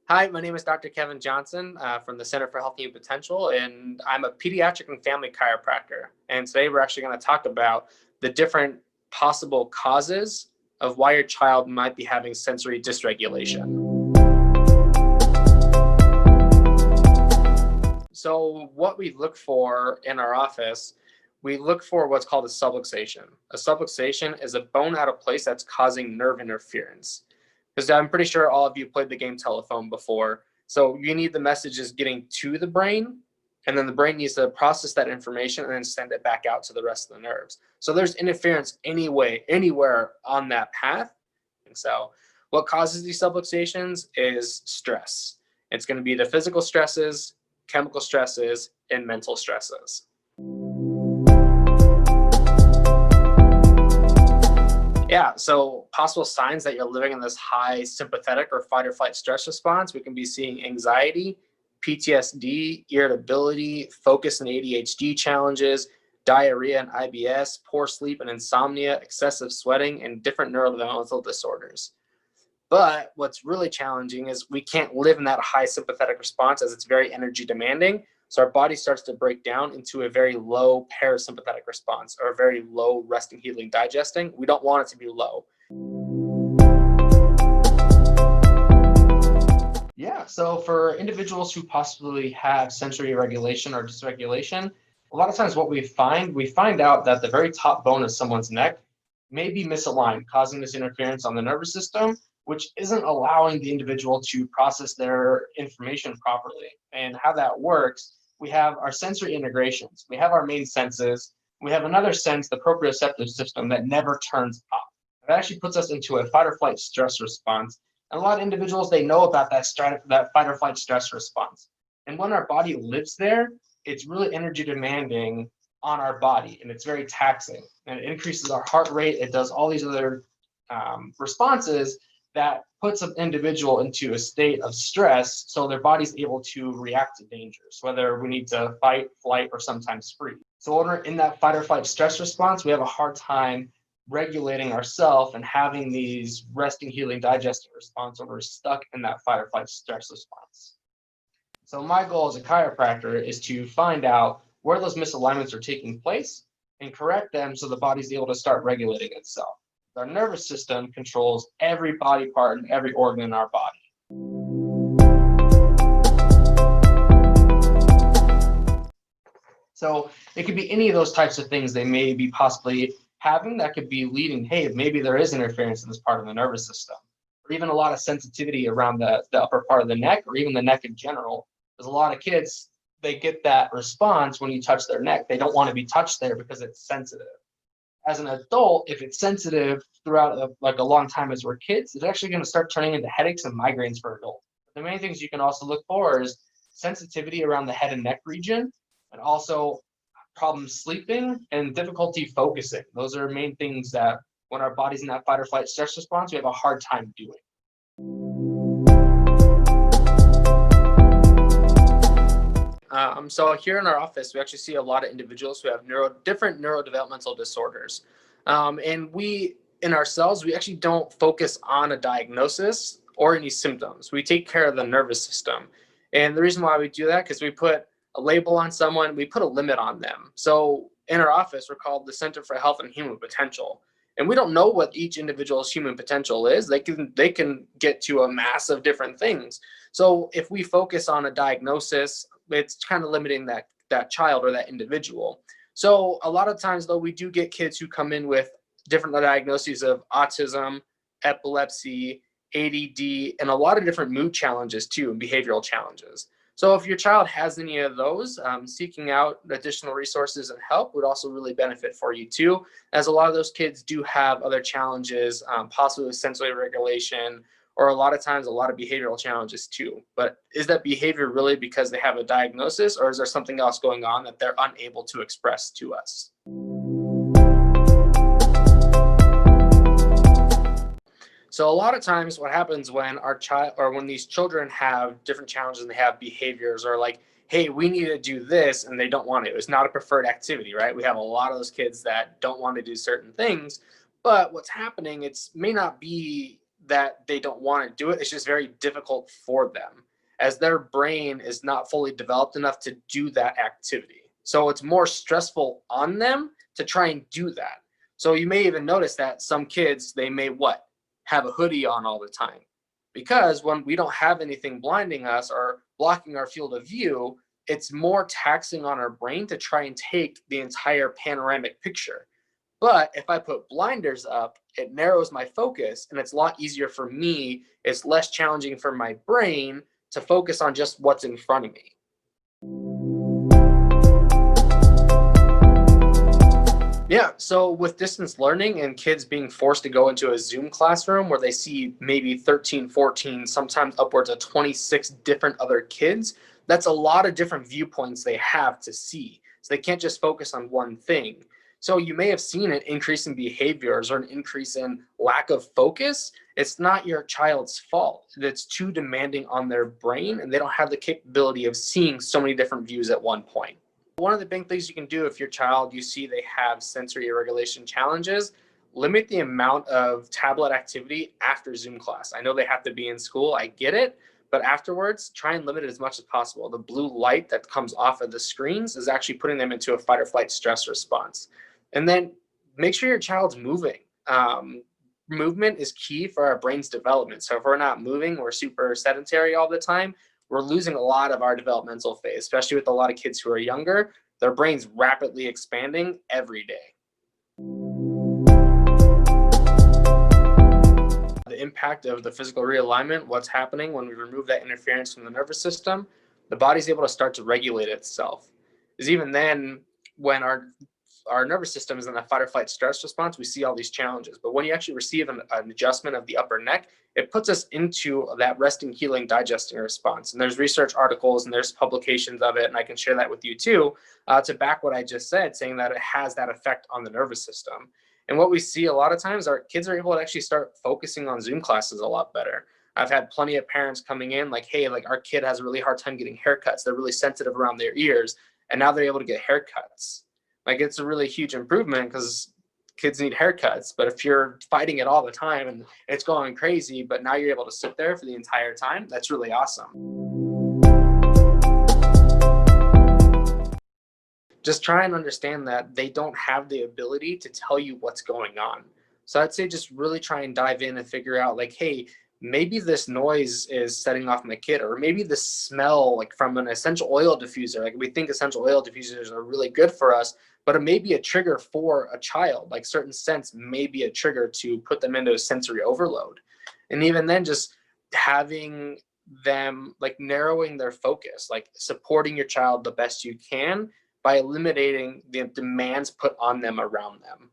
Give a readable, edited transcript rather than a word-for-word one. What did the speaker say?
Hi, my name is Dr. Kevin Johnson from the Center for Healthy and Potential, and I'm a pediatric and family chiropractor. And today we're actually going to talk about the different possible causes of why your child might be having sensory dysregulation. So what we look for in our office, we look for what's called a subluxation. A subluxation is a bone out of place that's causing nerve interference. Because I'm pretty sure all of you played the game telephone before. So you need the messages getting to the brain, and then the brain needs to process that information and then send it back out to the rest of the nerves. So there's interference anywhere on that path. And so what causes these subluxations is stress. It's going to be the physical stresses, chemical stresses, and mental stresses. Yeah, so possible signs that you're living in this high sympathetic or fight or flight stress response, we can be seeing anxiety, PTSD, irritability, focus and ADHD challenges, diarrhea and IBS, poor sleep and insomnia, excessive sweating, and different neurodevelopmental disorders. But what's really challenging is we can't live in that high sympathetic response as it's very energy demanding. So our body starts to break down into a very low parasympathetic response or a very low resting, healing, digesting. We don't want it to be low. Yeah, so for individuals who possibly have sensory regulation or dysregulation, a lot of times what we find out that the very top bone of someone's neck may be misaligned, causing this interference on the nervous system, which isn't allowing the individual to process their information properly. And how that works, we have our sensory integrations. We have our main senses. We have another sense, the proprioceptive system, that never turns off. It actually puts us into a fight or flight stress response. And a lot of individuals, they know about that fight or flight stress response. And when our body lives there, it's really energy demanding on our body, and it's very taxing. And it increases our heart rate. It does all these other responses that puts an individual into a state of stress, so their body's able to react to dangers, whether we need to fight, flight, or sometimes freeze. So when we're in that fight or flight stress response, we have a hard time regulating ourselves and having these resting, healing, digesting response when we're stuck in that fight or flight stress response. So my goal as a chiropractor is to find out where those misalignments are taking place and correct them so the body's able to start regulating itself. Our nervous system controls every body part and every organ in our body. So it could be any of those types of things they may be possibly having that could be leading, hey, maybe there is interference in this part of the nervous system, or even a lot of sensitivity around the upper part of the neck, or even the neck in general. There's a lot of kids, they get that response when you touch their neck. They don't want to be touched there because it's sensitive. As an adult, if it's sensitive throughout a long time as we're kids, it's actually going to start turning into headaches and migraines for adults. The main things you can also look for is sensitivity around the head and neck region, and also problems sleeping and difficulty focusing. Those are main things that when our body's in that fight or flight stress response, we have a hard time doing. So here in our office, we actually see a lot of individuals who have different neurodevelopmental disorders. And we actually don't focus on a diagnosis or any symptoms. We take care of the nervous system. And the reason why we do that, because we put a label on someone, we put a limit on them. So in our office, we're called the Center for Health and Human Potential. And we don't know what each individual's human potential is. They can get to a mass of different things. So if we focus on a diagnosis, it's kind of limiting that child or that individual. So a lot of times, though, we do get kids who come in with different diagnoses of autism, epilepsy, ADD, and a lot of different mood challenges too, and behavioral challenges. So if your child has any of those, seeking out additional resources and help would also really benefit for you too, as a lot of those kids do have other challenges, possibly with sensory regulation, or a lot of times a lot of behavioral challenges too. But is that behavior really because they have a diagnosis, or is there something else going on that they're unable to express to us? So a lot of times what happens when when these children have different challenges and they have behaviors, or like, hey, we need to do this, and they don't want to. It's not a preferred activity, right? We have a lot of those kids that don't want to do certain things, but what's happening, it may not be that they don't want to do it. It's just very difficult for them, as their brain is not fully developed enough to do that activity. So it's more stressful on them to try and do that. So you may even notice that some kids, they may have a hoodie on all the time. Because when we don't have anything blinding us or blocking our field of view, it's more taxing on our brain to try and take the entire panoramic picture. But if I put blinders up, it narrows my focus and it's a lot easier for me. It's less challenging for my brain to focus on just what's in front of me. Yeah, so with distance learning and kids being forced to go into a Zoom classroom where they see maybe 13, 14, sometimes upwards of 26 different other kids, that's a lot of different viewpoints they have to see. So they can't just focus on one thing. So you may have seen an increase in behaviors or an increase in lack of focus. It's not your child's fault. It's too demanding on their brain, and they don't have the capability of seeing so many different views at one point. One of the big things you can do if your child, you see they have sensory irregulation challenges, limit the amount of tablet activity after Zoom class. I know they have to be in school, I get it, but afterwards, try and limit it as much as possible. The blue light that comes off of the screens is actually putting them into a fight or flight stress response. And then make sure your child's moving. Movement is key for our brain's development. So if we're not moving, we're super sedentary all the time, we're losing a lot of our developmental phase, especially with a lot of kids who are younger. Their brain's rapidly expanding every day. The impact of the physical realignment, what's happening when we remove that interference from the nervous system, the body's able to start to regulate itself. Because even then, when our nervous system is in a fight or flight stress response, we see all these challenges. But when you actually receive an adjustment of the upper neck, it puts us into that resting, healing, digesting response. And there's research articles and there's publications of it, and I can share that with you too, to back what I just said, saying that it has that effect on the nervous system. And what we see a lot of times, our kids are able to actually start focusing on Zoom classes a lot better. I've had plenty of parents coming in like, hey, like our kid has a really hard time getting haircuts. They're really sensitive around their ears, and now they're able to get haircuts. Like, it's a really huge improvement because kids need haircuts. But if you're fighting it all the time and it's going crazy, but now you're able to sit there for the entire time, that's really awesome. Just try and understand that they don't have the ability to tell you what's going on. So I'd say just really try and dive in and figure out like, hey, maybe this noise is setting off my kid, or maybe the smell like from an essential oil diffuser. Like, we think essential oil diffusers are really good for us, but it may be a trigger for a child. Like, certain scents may be a trigger to put them into a sensory overload. And even then, just having them like narrowing their focus, like supporting your child the best you can by eliminating the demands put on them around them.